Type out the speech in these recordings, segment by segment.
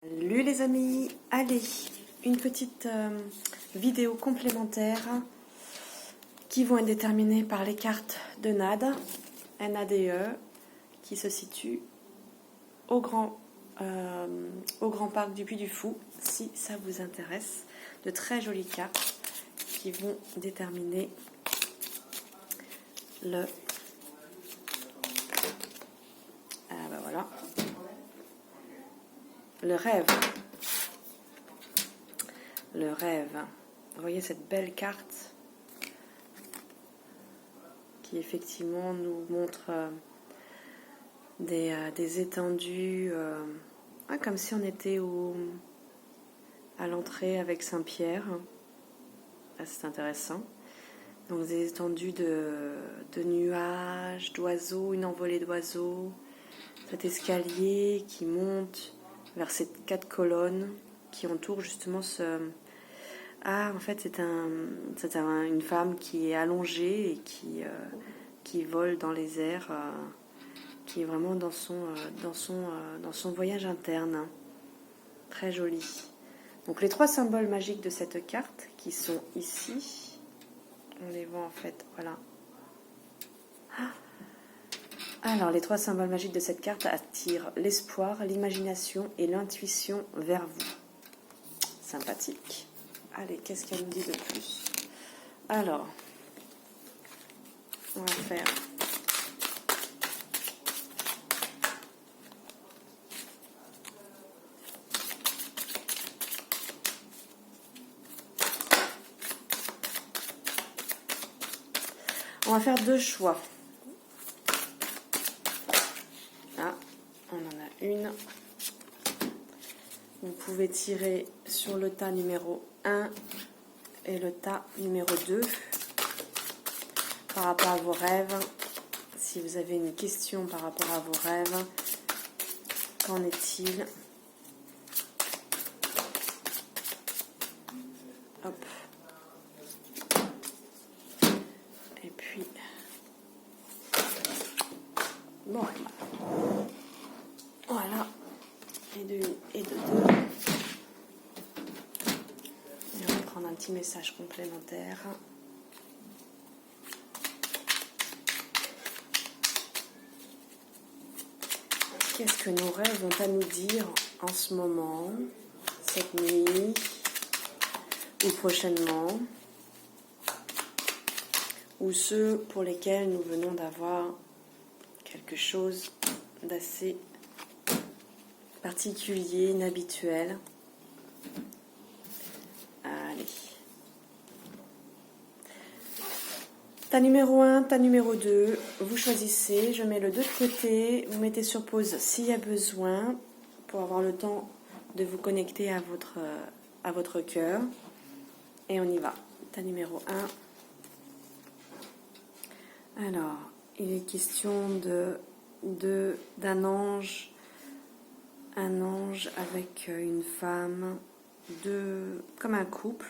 Salut les amis, allez, une petite vidéo complémentaire qui vont être déterminées par les cartes de NADE, NADE, qui se situe au Grand Parc du Puy du Fou, si ça vous intéresse. De très jolies cartes qui vont déterminer le... voilà. Le rêve. Le rêve. Vous voyez cette belle carte qui effectivement nous montre des étendues, comme si on était à l'entrée avec Saint-Pierre. C'est intéressant. Donc des étendues de nuages, d'oiseaux, une envolée d'oiseaux. Cet escalier qui monte vers ces 4 colonnes qui entourent justement ce... Ah, en fait, c'est une femme qui est allongée et qui vole dans les airs, qui est vraiment dans son voyage interne. Très joli. Donc, les 3 symboles magiques de cette carte qui sont ici. On les voit en fait, voilà. Alors, les 3 symboles magiques de cette carte attirent l'espoir, l'imagination et l'intuition vers vous. Sympathique. Allez, qu'est-ce qu'elle nous dit de plus? Alors, on va faire... On va faire 2 choix. On en a une. Vous pouvez tirer sur le tas numéro 1 et le tas numéro 2 par rapport à vos rêves. Si vous avez une question par rapport à vos rêves, qu'en est-il? Hop. Et puis, bon, voilà. Et de 1 et de 2. Et on va prendre un petit message complémentaire. Qu'est-ce que nos rêves ont à nous dire en ce moment, cette nuit ou prochainement, ou ceux pour lesquels nous venons d'avoir quelque chose d'assez particulier, inhabituel. Allez. Tas numéro 1, tas numéro 2, vous choisissez, je mets le 2 de côté, vous mettez sur pause s'il y a besoin pour avoir le temps de vous connecter à votre cœur. Et on y va. Tas numéro 1. Alors, il est question d'un ange. Un ange avec une femme, comme un couple.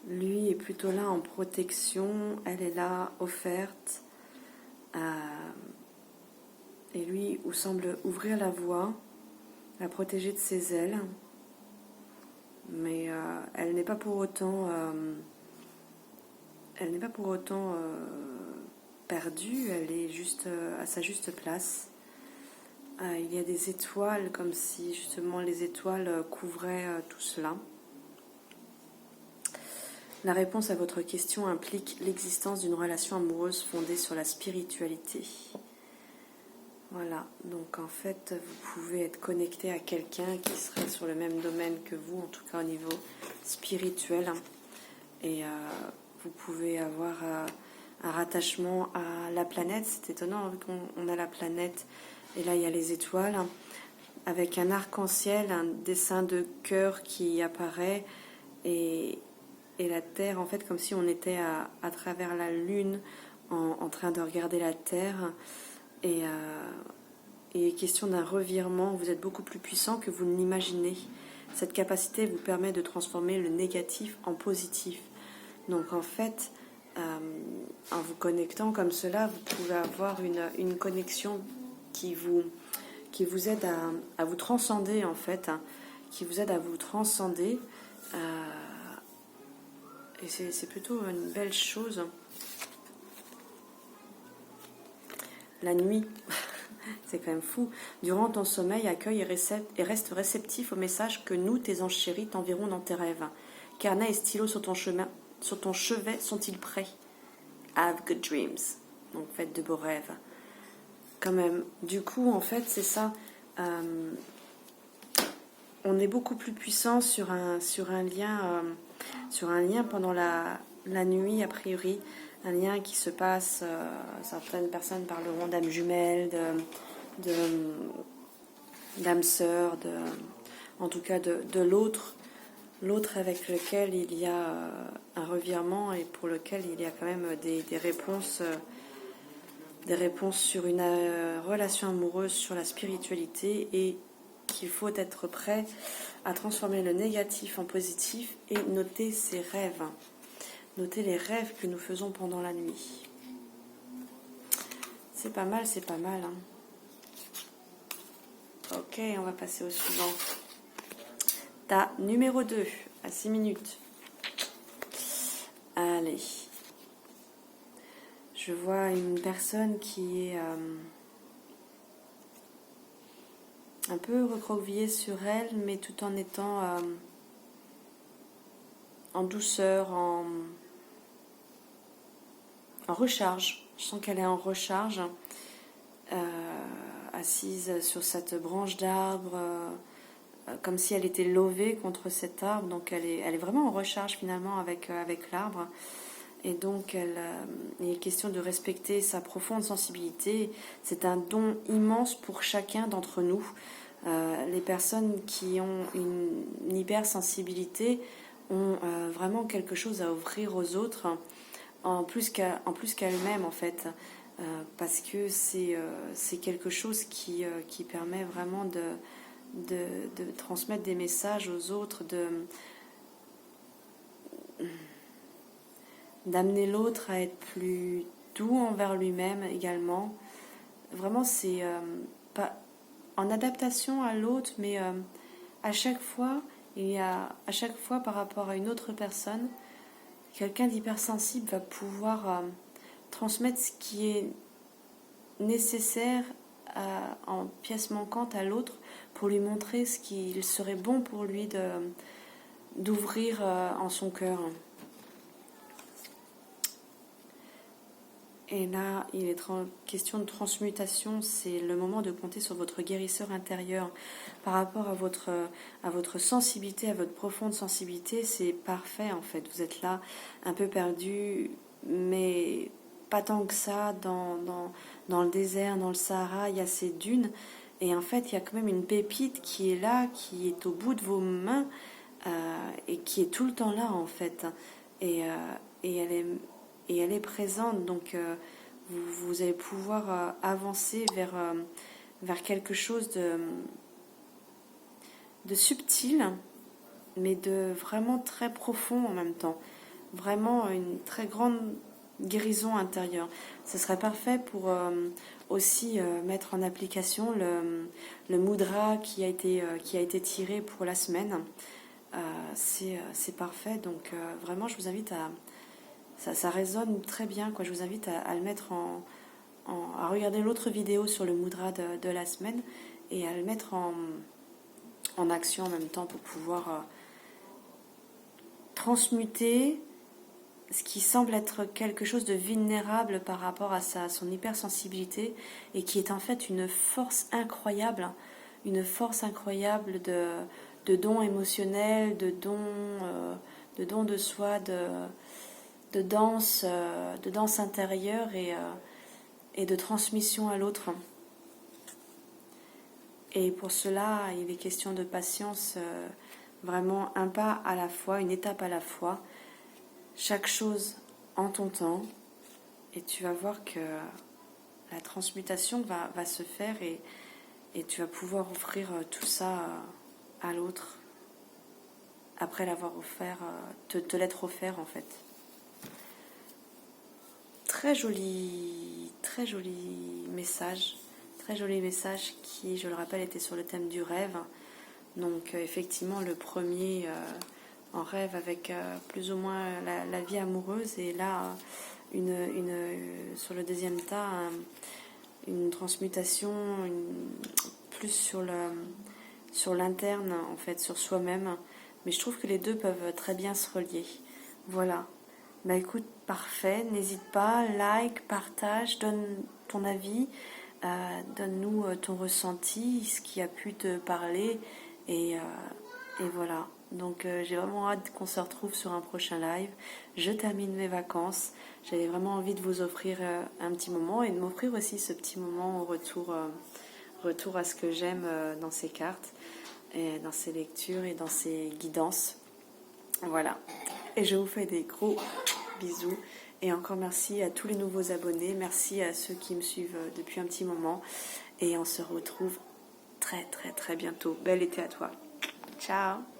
Lui est plutôt là en protection, elle est là offerte. Et lui semble ouvrir la voie, la protéger de ses ailes. Mais elle n'est pas pour autant, perdue, elle est juste à sa juste place. Il y a des étoiles, comme si justement les étoiles couvraient tout cela. La réponse à votre question implique l'existence d'une relation amoureuse fondée sur la spiritualité. Voilà, donc en fait, vous pouvez être connecté à quelqu'un qui serait sur le même domaine que vous, en tout cas au niveau spirituel. Et vous pouvez avoir un rattachement à la planète. C'est étonnant, vu qu'on a la planète. Et là, il y a les étoiles, avec un arc-en-ciel, un dessin de cœur qui apparaît, et la Terre, en fait, comme si on était à travers la Lune, en train de regarder la Terre. Et question d'un revirement, vous êtes beaucoup plus puissant que vous ne l'imaginez. Cette capacité vous permet de transformer le négatif en positif. Donc, en fait, en vous connectant comme cela, vous pouvez avoir une connexion qui vous aide à vous transcender en fait, qui vous aide à vous transcender. Et c'est plutôt une belle chose. La nuit, c'est quand même fou. Durant ton sommeil, accueille et reste réceptif aux messages que nous, tes anges chéris, t'enverront dans tes rêves. Carnet et stylo sur ton chevet sont-ils prêts? Have good dreams. Donc faites de beaux rêves. Quand même. Du coup, en fait, c'est ça. On est beaucoup plus puissant sur un lien pendant la nuit, a priori. Un lien qui se passe, certaines personnes parleront d'âme jumelle, d'âme sœur, en tout cas de l'autre avec lequel il y a un revirement et pour lequel il y a quand même des réponses sur une relation amoureuse, sur la spiritualité, et qu'il faut être prêt à transformer le négatif en positif et noter ses rêves. Noter les rêves que nous faisons pendant la nuit. C'est pas mal, hein. Ok, on va passer au suivant. Ta numéro 2, à 6 minutes. Allez. Je vois une personne qui est un peu recroquevillée sur elle, mais tout en étant en douceur, en recharge. Je sens qu'elle est en recharge, assise sur cette branche d'arbre, comme si elle était levée contre cet arbre. Donc elle est vraiment en recharge finalement avec l'arbre. Et donc il est question de respecter sa profonde sensibilité. C'est un don immense pour chacun d'entre nous. Les personnes qui ont une hypersensibilité ont vraiment quelque chose à offrir aux autres, en plus qu'elles-mêmes en fait, parce que c'est quelque chose qui permet vraiment de transmettre des messages aux autres, d'amener l'autre à être plus doux envers lui-même également. Vraiment, c'est pas en adaptation à l'autre, mais à chaque fois, par rapport à une autre personne, quelqu'un d'hypersensible va pouvoir transmettre ce qui est nécessaire en pièce manquante à l'autre pour lui montrer ce qu'il serait bon pour lui d'ouvrir en son cœur. Et là, il est question de transmutation. C'est le moment de compter sur votre guérisseur intérieur. Par rapport à votre sensibilité, à votre profonde sensibilité, c'est parfait en fait. Vous êtes là, un peu perdu, mais pas tant que ça. Dans le désert, dans le Sahara, il y a ces dunes. Et en fait, il y a quand même une pépite qui est là, qui est au bout de vos mains, et qui est tout le temps là en fait. Et elle est présente, donc vous allez pouvoir avancer vers quelque chose de subtil, mais de vraiment très profond en même temps. Vraiment une très grande guérison intérieure. Ce serait parfait pour aussi mettre en application le mudra qui a été tiré pour la semaine. C'est parfait, donc vraiment je vous invite à... Ça résonne très bien, quoi. Je vous invite à le mettre à regarder l'autre vidéo sur le mudra de la semaine et à le mettre en action en même temps pour pouvoir transmuter ce qui semble être quelque chose de vulnérable par rapport à son hypersensibilité et qui est en fait une force incroyable de dons émotionnels, de dons de soi, de danse intérieure et de transmission à l'autre. Et pour cela, il est question de patience, vraiment un pas à la fois, une étape à la fois, chaque chose en ton temps, et tu vas voir que la transmutation va se faire et tu vas pouvoir offrir tout ça à l'autre après l'avoir offert, te l'être offert en fait. Très joli message qui, je le rappelle, était sur le thème du rêve. Donc effectivement, le premier en rêve avec plus ou moins la vie amoureuse, et là, sur le deuxième tas, une transmutation plus sur l'interne, en fait, sur soi-même. Mais je trouve que les deux peuvent très bien se relier. Voilà. Bah écoute, parfait. N'hésite pas, like, partage, donne ton avis, donne-nous ton ressenti, ce qui a pu te parler. Et voilà. Donc j'ai vraiment hâte qu'on se retrouve sur un prochain live. Je termine mes vacances. J'avais vraiment envie de vous offrir un petit moment et de m'offrir aussi ce petit moment au retour à ce que j'aime dans ces cartes, et dans ces lectures et dans ces guidances. Voilà. Et je vous fais des gros bisous. Et encore merci à tous les nouveaux abonnés. Merci à ceux qui me suivent depuis un petit moment. Et on se retrouve très très très bientôt. Bel été à toi. Ciao.